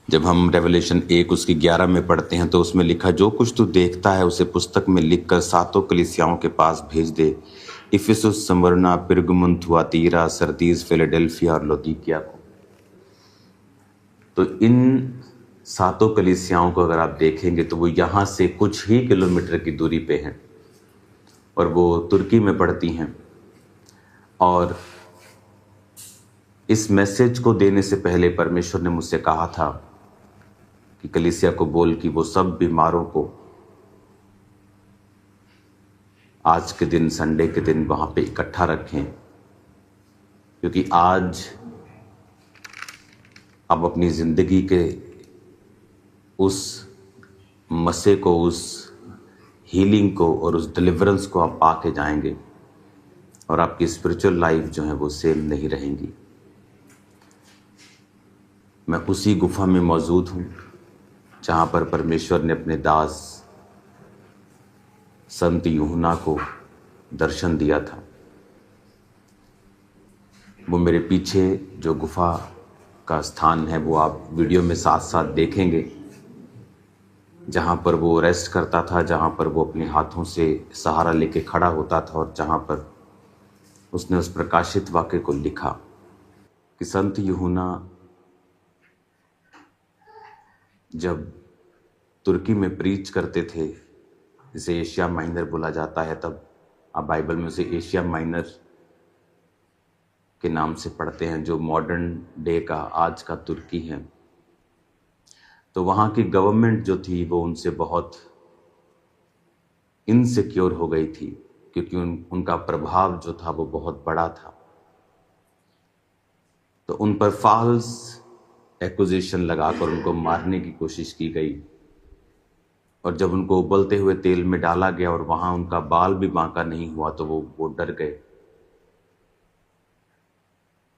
जब हम रेवलेशन 1 उसकी 11 में पढ़ते हैं तो उसमें लिखा, जो कुछ तू देखता है उसे पुस्तक में लिखकर सातों कलीसियाओं के पास भेज दे, Ephesus, Smyrna, Pergamum, Thyatira, Sardis, Philadelphia और लौदीकिया को। तो इन सातों कलीसियाओं को अगर आप देखेंगे तो वो यहाँ से कुछ ही किलोमीटर की दूरी पे हैं और वो तुर्की में पड़ती हैं। और इस मैसेज को देने से पहले परमेश्वर ने मुझसे कहा था कि कलीसिया को बोल कि वो सब बीमारों को आज के दिन, संडे के दिन वहां पे इकट्ठा रखें, क्योंकि आज अब अपनी जिंदगी के उस मसे को, उस हीलिंग को और उस डिलीवरेंस को आप पाके जाएंगे और आपकी स्पिरिचुअल लाइफ जो है वो सेम नहीं रहेंगी। मैं उसी गुफा में मौजूद हूँ जहाँ पर परमेश्वर ने अपने दास संत यूहन्ना को दर्शन दिया था। वो मेरे पीछे जो गुफा का स्थान है वो आप वीडियो में साथ साथ देखेंगे, जहाँ पर वो रेस्ट करता था, जहाँ पर वो अपने हाथों से सहारा लेके खड़ा होता था और जहाँ पर उसने उस प्रकाशित वाक्य को लिखा कि संत यूहन्ना जब तुर्की में प्रीच करते थे, जिसे एशिया माइनर बोला जाता है, तब आप बाइबल में उसे एशिया माइनर के नाम से पढ़ते हैं, जो मॉडर्न डे का, आज का तुर्की है। तो वहाँ की गवर्नमेंट जो थी वो उनसे बहुत इनसिक्योर हो गई थी, क्योंकि उनका प्रभाव जो था वो बहुत बड़ा था। तो उन पर फॉल्स एक्यूजेशन लगाकर उनको मारने की कोशिश की गई, और जब उनको उबलते हुए तेल में डाला गया और वहां उनका बाल भी बांका नहीं हुआ तो वो डर गए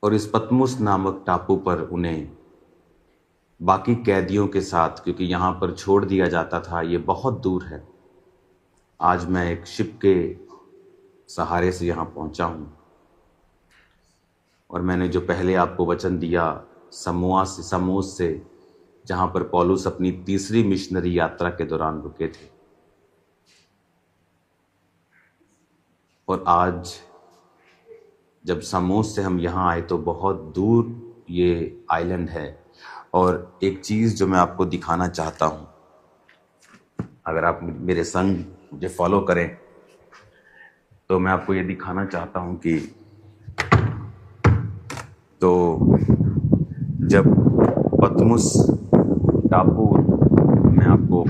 और इस पतमुस नामक टापू पर उन्हें बाकी कैदियों के साथ, क्योंकि यहाँ पर छोड़ दिया जाता था, ये बहुत दूर है। आज मैं एक शिप के सहारे से यहाँ पहुंचा हूँ और मैंने जो पहले आपको वचन दिया समोस से, जहाँ पर पौलुस अपनी तीसरी मिशनरी यात्रा के दौरान रुके थे, और आज जब समोस से हम यहाँ आए तो बहुत दूर ये आइलैंड है। और एक चीज़ जो मैं आपको दिखाना चाहता हूँ, अगर आप मेरे संग मुझे फॉलो करें तो मैं आपको ये दिखाना चाहता हूँ कि तो जब पतमुस टापू, मैं आपको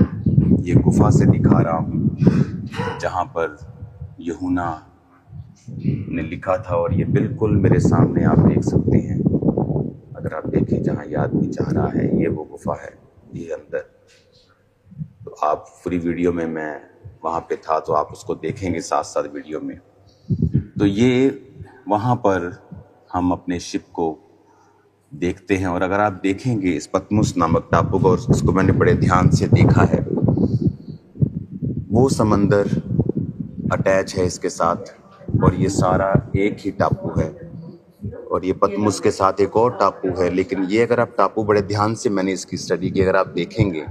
ये गुफा से दिखा रहा हूँ जहाँ पर यूहन्ना ने लिखा था, और ये बिल्कुल मेरे सामने आप देख सकते हैं। अगर आप देखें जहाँ ये आदमी जा रहा है, ये वो गुफा है, ये अंदर। तो आप फ्री वीडियो में, मैं वहाँ पे था तो आप उसको देखेंगे साथ साथ वीडियो में। तो ये वहाँ पर हम अपने शिप को देखते हैं, और अगर आप देखेंगे इस पतमुस नामक टापू को, और इसको मैंने बड़े ध्यान से देखा है, वो समंदर अटैच है इसके साथ, और ये सारा एक ही टापू है, और ये पतमुस के साथ एक और टापू है। लेकिन ये अगर आप टापू बड़े ध्यान से, मैंने इसकी स्टडी की, अगर आप देखेंगे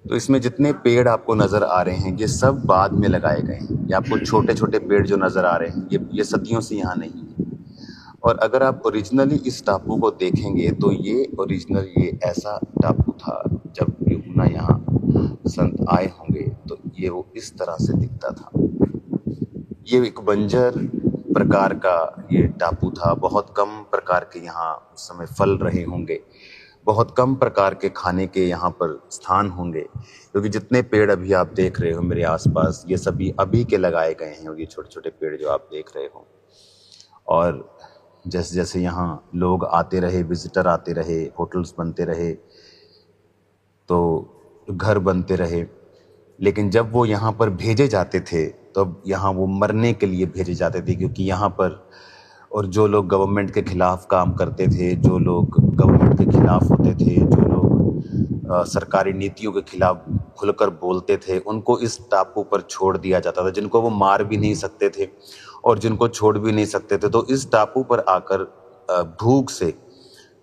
तो इसमें जितने पेड़ आपको नज़र आ रहे हैं ये सब बाद में लगाए गए हैं। ये आपको छोटे छोटे पेड़ जो नज़र आ रहे हैं ये सदियों से यहाँ नहीं है। और अगर आप ओरिजिनली इस टापू को देखेंगे तो ये ओरिजिनल ये ऐसा टापू था। जब यूहन्ना यहाँ संत आए होंगे तो ये वो इस तरह से दिखता था। ये एक बंजर प्रकार का ये टापू था। बहुत कम प्रकार के यहाँ उस समय फल रहे होंगे, बहुत कम प्रकार के खाने के यहाँ पर स्थान होंगे, क्योंकि जितने पेड़ अभी आप देख रहे हो मेरे आसपास ये सभी अभी के लगाए गए हैं, और ये छोटे छोटे पेड़ जो आप देख रहे हो। और जैसे जैसे यहाँ लोग आते रहे, विजिटर आते रहे, होटल्स बनते रहे, तो घर बनते रहे, लेकिन जब वो यहाँ पर भेजे जाते थे तब यहाँ वो मरने के लिए भेजे जाते थे, क्योंकि यहाँ पर और जो लोग गवर्नमेंट के खिलाफ काम करते थे, जो लोग गवर्नमेंट के खिलाफ होते थे, जो लोग सरकारी नीतियों के खिलाफ खुलकर बोलते थे, उनको इस टापू पर छोड़ दिया जाता था। जिनको वो मार भी नहीं सकते थे और जिनको छोड़ भी नहीं सकते थे, तो इस टापू पर आकर भूख से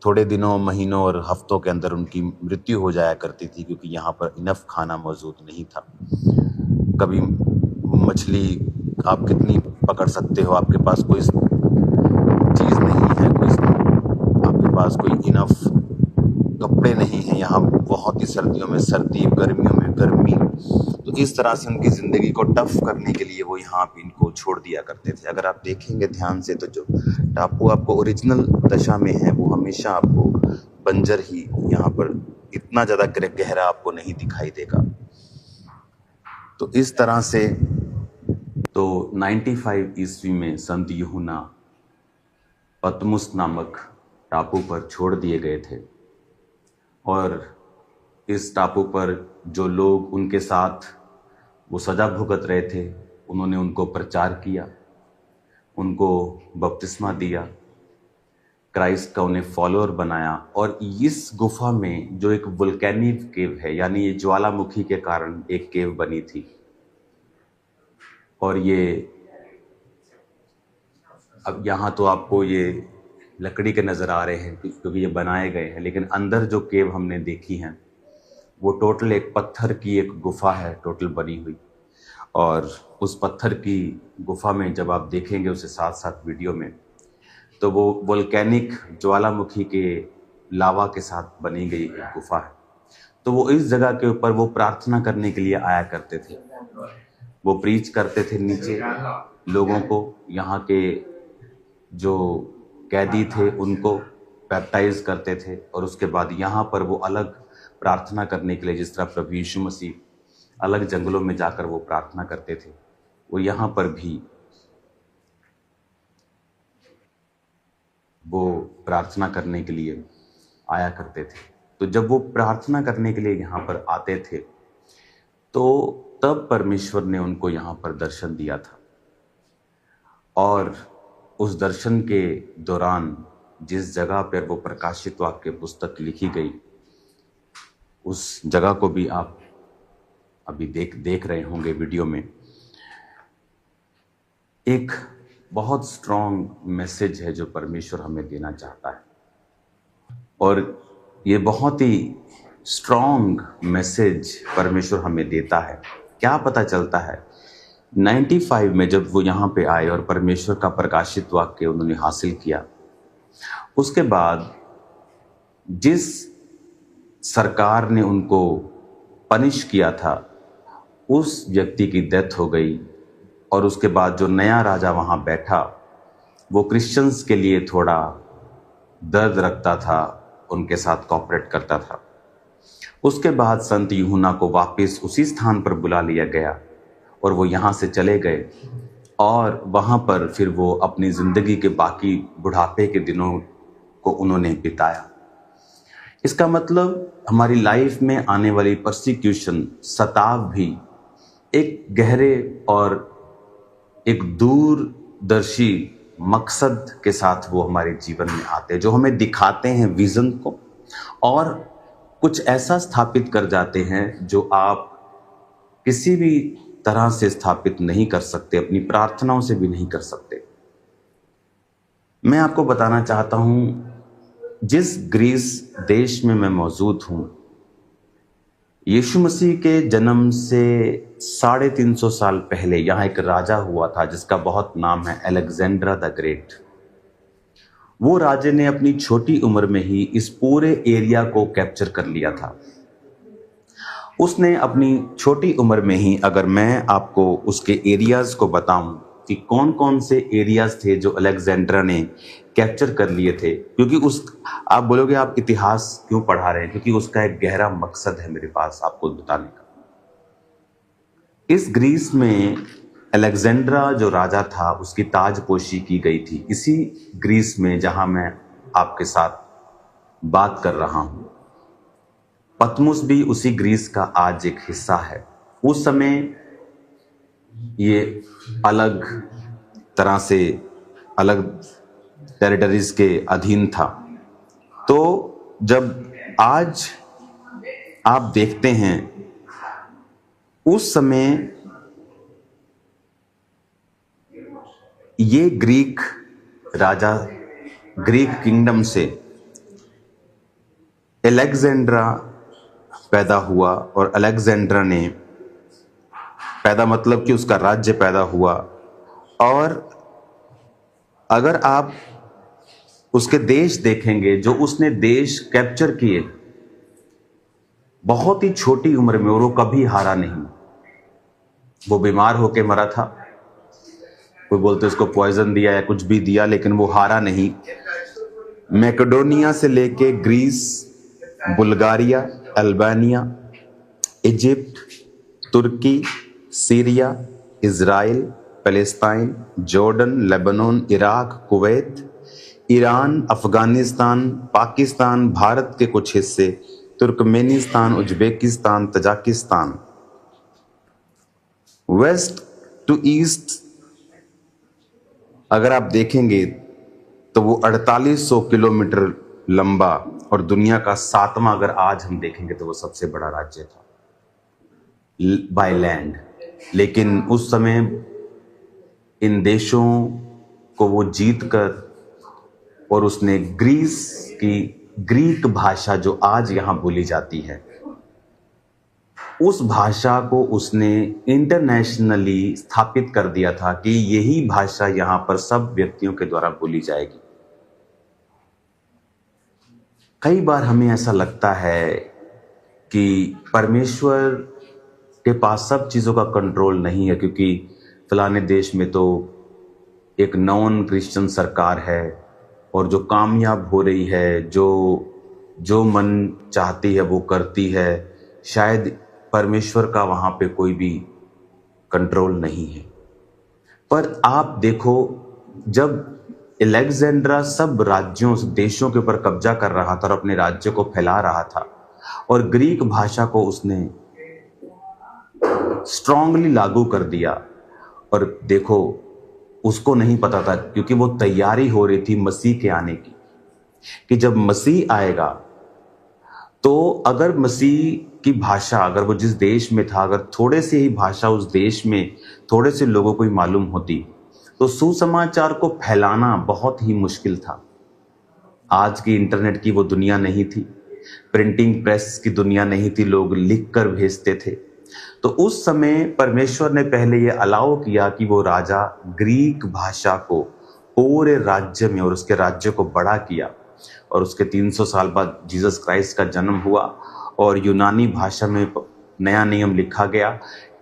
थोड़े दिनों, महीनों और हफ्तों के अंदर उनकी मृत्यु हो जाया करती थी, क्योंकि यहाँ पर इनफ खाना मौजूद नहीं था। कभी मछली आप कितनी पकड़ सकते हो, आपके पास कोई चीज़ नहीं है, आपके पास कोई इनफ कपड़े नहीं हैं। यहाँ बहुत ही सर्दियों में सर्दी, गर्मियों में गर्मी। तो इस तरह से उनकी ज़िंदगी को टफ करने के लिए वो यहाँ पे इनको छोड़ दिया करते थे। अगर आप देखेंगे ध्यान से तो जो टापू आपको ओरिजिनल दशा में है वो हमेशा आपको बंजर ही, यहाँ पर इतना ज़्यादा गहरा आपको नहीं दिखाई देगा। तो इस तरह से 95 ईस्वी में संत यूहन्ना पतमुस नामक टापू पर छोड़ दिए गए थे, और इस टापू पर जो लोग उनके साथ वो सजा भुगत रहे थे, उन्होंने उनको प्रचार किया, उनको बपतिस्मा दिया, क्राइस्ट का उन्हें फॉलोअर बनाया। और इस गुफा में जो एक वोल्केनिक केव है, यानी ये ज्वालामुखी के कारण एक केव बनी थी, और ये अब यहाँ तो आपको ये लकड़ी के नज़र आ रहे हैं क्योंकि ये बनाए गए हैं, लेकिन अंदर जो केव हमने देखी हैं वो टोटल एक पत्थर की एक गुफा है टोटल बनी हुई। और उस पत्थर की गुफा में जब आप देखेंगे उसे साथ साथ वीडियो में, तो वो वोल्केनिक ज्वालामुखी के लावा के साथ बनी गई एक गुफा है। तो वो इस जगह के ऊपर वो प्रार्थना करने के लिए आया करते थे, वो प्रीच करते थे नीचे लोगों को, यहाँ के जो कैदी थे उनको बैप्टाइज करते थे, और उसके बाद यहाँ पर वो अलग प्रार्थना करने के लिए, जिस तरह प्रभु यीशु मसीह अलग जंगलों में जाकर वो प्रार्थना करते थे, वो यहाँ पर भी वो प्रार्थना करने के लिए आया करते थे। तो जब वो प्रार्थना करने के लिए यहाँ पर आते थे तो तब परमेश्वर ने उनको यहाँ पर दर्शन दिया था, और उस दर्शन के दौरान जिस जगह पर वो प्रकाशित वाक्य पुस्तक लिखी गई, उस जगह को भी आप अभी देख रहे होंगे वीडियो में। एक बहुत स्ट्रॉन्ग मैसेज है जो परमेश्वर हमें देना चाहता है, और ये बहुत ही स्ट्रॉन्ग मैसेज परमेश्वर हमें देता है। क्या पता चलता है, 95 में जब वो यहाँ पे आए और परमेश्वर का प्रकाशित वाक्य उन्होंने हासिल किया, उसके बाद जिस सरकार ने उनको पनिश किया था उस व्यक्ति की डेथ हो गई, और उसके बाद जो नया राजा वहाँ बैठा वो क्रिश्चियंस के लिए थोड़ा दर्द रखता था, उनके साथ कॉपरेट करता था। उसके बाद संत यूहन्ना को वापस उसी स्थान पर बुला लिया गया और वो यहाँ से चले गए, और वहाँ पर फिर वो अपनी ज़िंदगी के बाकी बुढ़ापे के दिनों को उन्होंने बिताया। इसका मतलब हमारी लाइफ में आने वाली परसिक्यूशन, सताव भी एक गहरे और एक दूरदर्शी मकसद के साथ वो हमारे जीवन में आते हैं, जो हमें दिखाते हैं विजन को, और कुछ ऐसा स्थापित कर जाते हैं जो आप किसी भी तरह से स्थापित नहीं कर सकते, अपनी प्रार्थनाओं से भी नहीं कर सकते। मैं आपको बताना चाहता हूँ, जिस ग्रीस देश में मैं मौजूद हूँ, यीशु मसीह के जन्म से 350 साल पहले यहाँ एक राजा हुआ था जिसका बहुत नाम है अलेक्जेंडर द ग्रेट। वो राजे ने अपनी छोटी उम्र में ही इस पूरे एरिया को कैप्चर कर लिया था। उसने अपनी छोटी उम्र में ही, अगर मैं आपको उसके एरियाज को बताऊं कि कौन कौन से एरियाज थे जो अलेक्जेंडर ने कैप्चर कर लिए थे, क्योंकि आप बोलोगे आप इतिहास क्यों पढ़ा रहे हैं, क्योंकि उसका एक गहरा मकसद है मेरे पास आपको बताने का। इस ग्रीस में अलेक्जेंड्रा जो राजा था उसकी ताजपोशी की गई थी, इसी ग्रीस में जहां मैं आपके साथ बात कर रहा हूं। पतमुस भी उसी ग्रीस का आज एक हिस्सा है। उस समय ये अलग तरह से अलग टेरिटरीज के अधीन था। तो जब आज आप देखते हैं, उस समय ये ग्रीक राजा, ग्रीक किंगडम से अलेक्जेंड्रा पैदा हुआ, और अलेक्जेंड्रा ने पैदा मतलब कि उसका राज्य पैदा हुआ। और अगर आप उसके देश देखेंगे, जो उसने देश कैप्चर किए बहुत ही छोटी उम्र में, और वो कभी हारा नहीं। वो बीमार होके मरा था, कोई बोलते उसको पॉइजन दिया या कुछ भी दिया, लेकिन वो हारा नहीं। मैकेडोनिया से लेके Greece, Bulgaria, Albania, Egypt, Turkey, Syria, Israel, Palestine, Jordan, Lebanon, Iraq, Kuwait, Iran, Afghanistan, Pakistan, Bharat के कुछ हिस्से, Turkmenistan, Uzbekistan, Tajikistan, west to east अगर आप देखेंगे तो वो 4800 किलोमीटर लंबा, और दुनिया का 7वां अगर आज हम देखेंगे तो वो सबसे बड़ा राज्य था बाय लैंड। लेकिन उस समय इन देशों को वो जीत कर, और उसने ग्रीस की ग्रीक भाषा जो आज यहां बोली जाती है, उस भाषा को उसने इंटरनेशनली स्थापित कर दिया था कि यही भाषा यहां पर सब व्यक्तियों के द्वारा बोली जाएगी। कई बार हमें ऐसा लगता है कि परमेश्वर के पास सब चीज़ों का कंट्रोल नहीं है, क्योंकि फलाने देश में तो एक नॉन क्रिश्चियन सरकार है, और जो कामयाब हो रही है, जो मन चाहती है वो करती है, शायद परमेश्वर का वहाँ पे कोई भी कंट्रोल नहीं है। पर आप देखो, जब अलेक्जेंड्रा सब राज्यों देशों के ऊपर कब्जा कर रहा था और अपने राज्य को फैला रहा था, और ग्रीक भाषा को उसने स्ट्रांगली लागू कर दिया, और देखो उसको नहीं पता था, क्योंकि वो तैयारी हो रही थी मसीह के आने की, कि जब मसीह आएगा तो अगर मसीह की भाषा, अगर वो जिस देश में था, अगर थोड़े से ही भाषा उस देश में थोड़े से लोगों को ही मालूम होती, तो सुसमाचार को फैलाना बहुत ही मुश्किल था। आज की इंटरनेट की वो दुनिया नहीं थी, प्रिंटिंग प्रेस की दुनिया नहीं थी, लोग लिख कर भेजते थे। तो उस समय परमेश्वर ने पहले ये अलाउ किया कि वो राजा ग्रीक भाषा को पूरे राज्य में, और उसके राज्य को बड़ा किया, और उसके 300 साल बाद जीसस क्राइस्ट का जन्म हुआ, और यूनानी भाषा में नया नियम लिखा गया,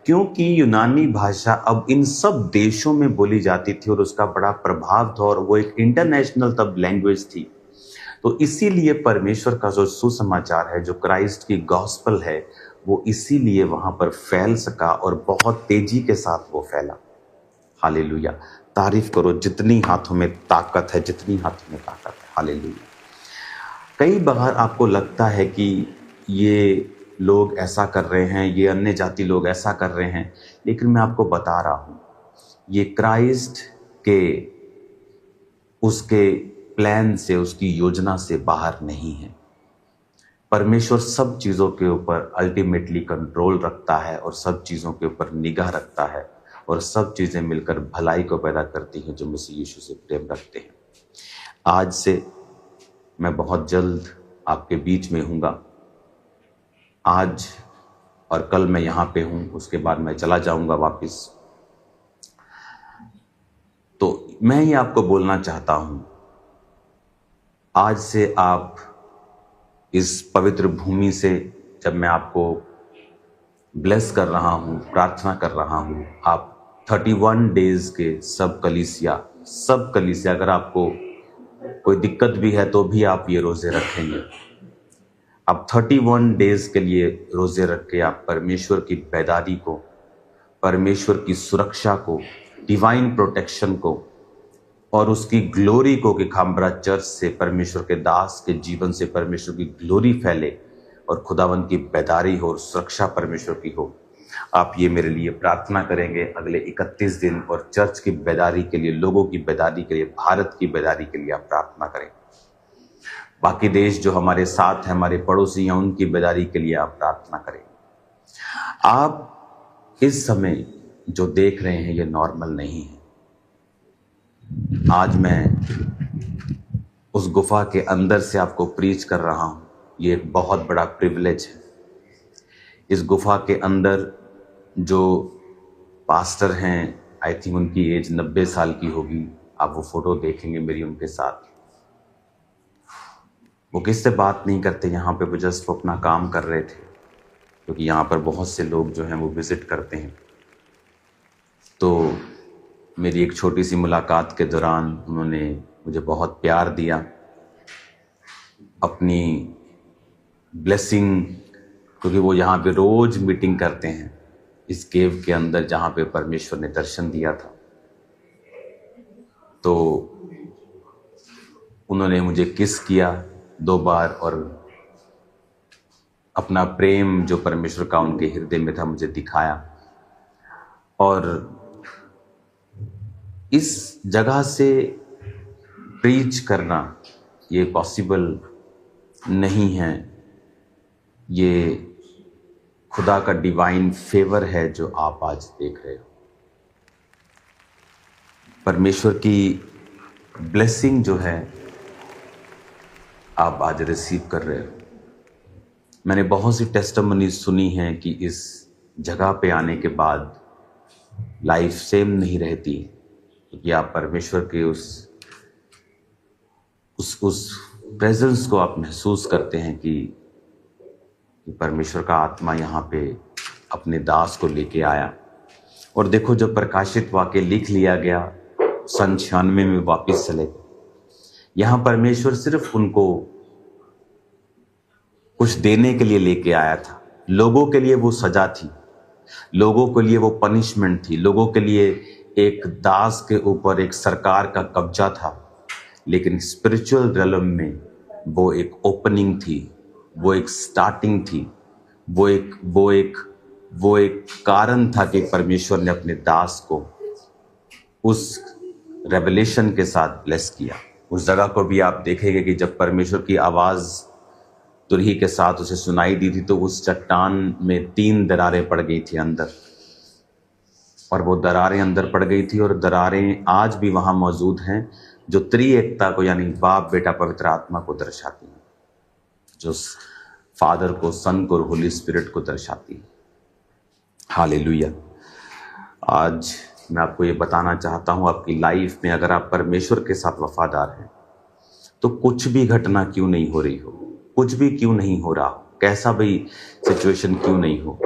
क्योंकि यूनानी भाषा अब इन सब देशों में बोली जाती थी, और उसका बड़ा प्रभाव था, और वो एक इंटरनेशनल तब लैंग्वेज थी। तो इसीलिए परमेश्वर का जो सुसमाचार है, जो क्राइस्ट की गॉस्पल है, वो इसीलिए वहां पर फैल सका, और बहुत तेजी के साथ वो फैला। हालेलुया, तारीफ करो जितनी हाथों में ताकत है, जितनी हाथों में ताकत है। हालेलुया। कई बार आपको लगता है कि ये लोग ऐसा कर रहे हैं, ये अन्य जाति लोग ऐसा कर रहे हैं, लेकिन मैं आपको बता रहा हूं, ये क्राइस्ट के उसके प्लान से, उसकी योजना से बाहर नहीं है। परमेश्वर सब चीज़ों के ऊपर अल्टीमेटली कंट्रोल रखता है, और सब चीज़ों के ऊपर निगाह रखता है, और सब चीज़ें मिलकर भलाई को पैदा करती हैं जो मसीह यीशु से प्रेम रखते हैं। आज से मैं बहुत जल्द आपके बीच में हूँगा। आज और कल मैं यहाँ पे हूँ, उसके बाद मैं चला जाऊँगा वापस। तो मैं ही आपको बोलना चाहता हूँ, आज से आप इस पवित्र भूमि से, जब मैं आपको ब्लेस कर रहा हूँ, प्रार्थना कर रहा हूँ, आप 31 डेज के सब कलीसिया, अगर आपको कोई दिक्कत भी है तो भी आप ये रोजे रखेंगे। आप 31 डेज के लिए रोजे रख के आप परमेश्वर की बेदारी को, परमेश्वर की सुरक्षा को, डिवाइन प्रोटेक्शन को, और उसकी ग्लोरी को, कि खामबरा चर्च से, परमेश्वर के दास के जीवन से परमेश्वर की ग्लोरी फैले, और खुदावन की बेदारी हो, और सुरक्षा परमेश्वर की हो। आप ये मेरे लिए प्रार्थना करेंगे अगले 31 दिन, और चर्च की बेदारी के लिए, लोगों की बेदारी के लिए, भारत की बेदारी के लिए आप प्रार्थना करें। बाकी देश जो हमारे साथ हैं, हमारे पड़ोसी हैं, उनकी बेदारी के लिए आप प्रार्थना करें। आप इस समय जो देख रहे हैं ये नॉर्मल नहीं है। आज मैं उस गुफा के अंदर से आपको प्रीच कर रहा हूं। ये एक बहुत बड़ा प्रिविलेज है। इस गुफा के अंदर जो पास्टर हैं, आई थिंक उनकी एज 90 साल की होगी। आप वो फोटो देखेंगे मेरी उनके साथ। वो किससे बात नहीं करते यहाँ पे, वो जस्ट वो अपना काम कर रहे थे, क्योंकि यहाँ पर बहुत से लोग जो हैं वो विजिट करते हैं। तो मेरी एक छोटी सी मुलाकात के दौरान उन्होंने मुझे बहुत प्यार दिया, अपनी ब्लेसिंग, क्योंकि वो यहाँ पे रोज मीटिंग करते हैं इस केव के अंदर जहाँ पे परमेश्वर ने दर्शन दिया था। तो उन्होंने मुझे किस किया 2 बार और अपना प्रेम जो परमेश्वर का उनके हृदय में था मुझे दिखाया। और इस जगह से प्रीच करना ये पॉसिबल नहीं है। ये खुदा का डिवाइन फेवर है जो आप आज देख रहे हो। परमेश्वर की ब्लेसिंग जो है आप आज रिसीव कर रहे हो। मैंने बहुत सी टेस्टिमनी सुनी हैं कि इस जगह पे आने के बाद लाइफ सेम नहीं रहती, क्योंकि आप परमेश्वर के उस प्रेजेंस को आप महसूस करते हैं कि परमेश्वर का आत्मा यहाँ पे अपने दास को लेके आया। और देखो, जब प्रकाशित वाक्य लिख लिया गया 96 में वापस चले, यहाँ परमेश्वर सिर्फ उनको कुछ देने के लिए लेके आया था। लोगों के लिए वो सजा थी, लोगों के लिए वो पनिशमेंट थी, लोगों के लिए एक दास के ऊपर एक सरकार का कब्जा था। लेकिन स्पिरिचुअल रियलम में वो एक ओपनिंग थी, वो एक स्टार्टिंग थी, वो एक कारण था कि परमेश्वर ने अपने दास को उस रेवलेशन के साथ ब्लेस किया। उस जगह को भी आप देखेंगे कि जब परमेश्वर की आवाज तुरही के साथ उसे सुनाई दी थी, तो उस चट्टान में 3 दरारें पड़ गई थी अंदर, और वो दरारें अंदर पड़ गई थी, और दरारें आज भी वहां मौजूद हैं, जो त्रिएकता को यानी बाप, बेटा, पवित्र आत्मा को दर्शाती हैं, जो फादर को, सन को और होली स्पिरिट को दर्शाती है। हालेलुया। आज मैं आपको ये बताना चाहता हूं, आपकी लाइफ में अगर आप परमेश्वर के साथ वफादार हैं तो कुछ भी घटना क्यों नहीं हो रही हो, कुछ भी क्यों नहीं हो रहा हो, कैसा भी सिचुएशन क्यों नहीं हो,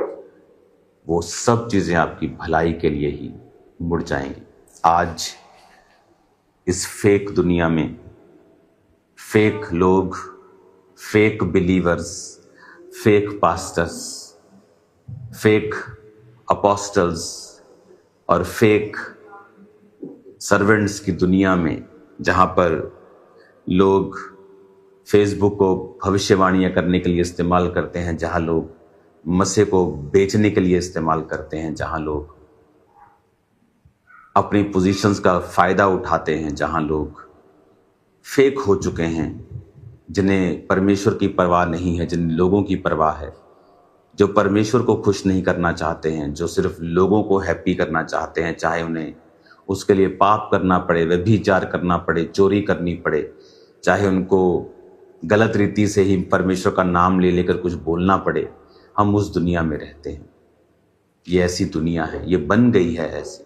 वो सब चीजें आपकी भलाई के लिए ही मुड़ जाएंगी। आज इस फेक दुनिया में फेक लोग, fake believers, fake pastors, fake apostles और फेक सर्वेंट्स की दुनिया में, जहां पर लोग फेसबुक को भविष्यवाणियां करने के लिए इस्तेमाल करते हैं, जहां लोग मसीह को बेचने के लिए इस्तेमाल करते हैं, जहां लोग अपनी पोजीशंस का फायदा उठाते हैं, जहां लोग फेक हो चुके हैं, जिन्हें परमेश्वर की परवाह नहीं है, जिन लोगों की परवाह है, जो परमेश्वर को खुश नहीं करना चाहते हैं, जो सिर्फ लोगों को हैप्पी करना चाहते हैं, चाहे उन्हें उसके लिए पाप करना पड़े, व्यभिचार करना पड़े, चोरी करनी पड़े, चाहे उनको गलत रीति से ही परमेश्वर का नाम ले लेकर कुछ बोलना पड़े। हम उस दुनिया में रहते हैं। ये ऐसी दुनिया है, ये बन गई है ऐसी,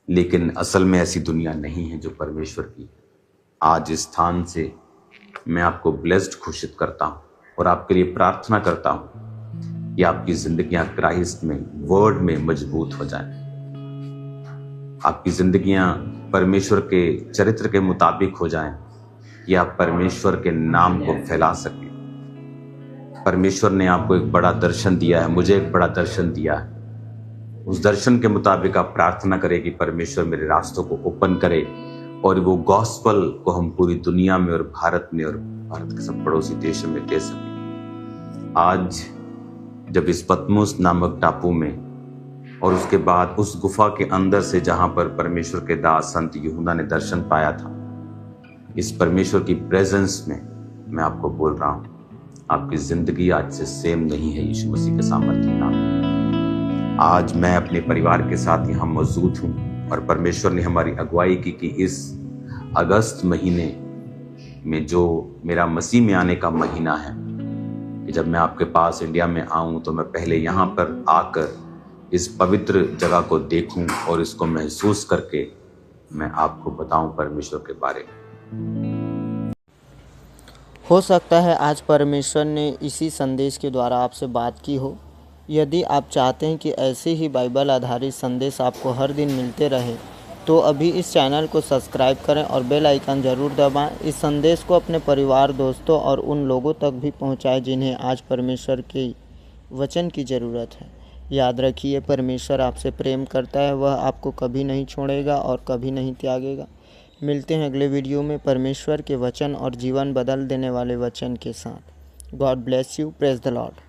लेकिन असल में ऐसी दुनिया नहीं है जो परमेश्वर की है। आज इस स्थान से मैं आपको ब्लेस्ड घोषित करता हूं और आपके लिए प्रार्थना करता हूं कि आपकी जिंदगियां क्राइस्ट में, वर्ड में मजबूत हो जाएं, आपकी जिंदगियां परमेश्वर के चरित्र के मुताबिक हो जाएं, कि आप परमेश्वर के नाम को फैला सकें। परमेश्वर ने आपको एक बड़ा दर्शन दिया है, मुझे एक बड़ा दर्शन दिया है। उस दर्शन के मुताबिक आप प्रार्थना करें कि परमेश्वर मेरे रास्तों को ओपन करे और वो गॉस्पल को हम पूरी दुनिया में और भारत में और भारत के सब पड़ोसी देशों में दे सकें। आज जब इस पतमुस नामक टापू में और उसके बाद उस गुफा के अंदर से जहां पर परमेश्वर के दास संत यूहन्ना ने दर्शन पाया था, इस परमेश्वर की प्रेजेंस में मैं आपको बोल रहा हूं, आपकी जिंदगी आज से सेम नहीं है यीशु मसीह के सामर्थ्य नाम। आज मैं अपने परिवार के साथ यहाँ मौजूद हूँ और परमेश्वर ने हमारी अगुवाई की कि इस अगस्त महीने में जो मेरा मसीह में आने का महीना है कि जब मैं आपके पास इंडिया में आऊं तो मैं पहले यहाँ पर आकर इस पवित्र जगह को देखूं और इसको महसूस करके मैं आपको बताऊं परमेश्वर के बारे में। हो सकता है आज परमेश्वर ने इसी संदेश के द्वारा आपसे बात की हो। यदि आप चाहते हैं कि ऐसे ही बाइबल आधारित संदेश आपको हर दिन मिलते रहे तो अभी इस चैनल को सब्सक्राइब करें और बेल आइकन ज़रूर दबाएं। इस संदेश को अपने परिवार, दोस्तों और उन लोगों तक भी पहुंचाएं जिन्हें आज परमेश्वर के वचन की ज़रूरत है। याद रखिए, परमेश्वर आपसे प्रेम करता है, वह आपको कभी नहीं छोड़ेगा और कभी नहीं त्यागेगा। मिलते हैं अगले वीडियो में परमेश्वर के वचन और जीवन बदल देने वाले वचन के साथ। God bless you. Praise the Lord.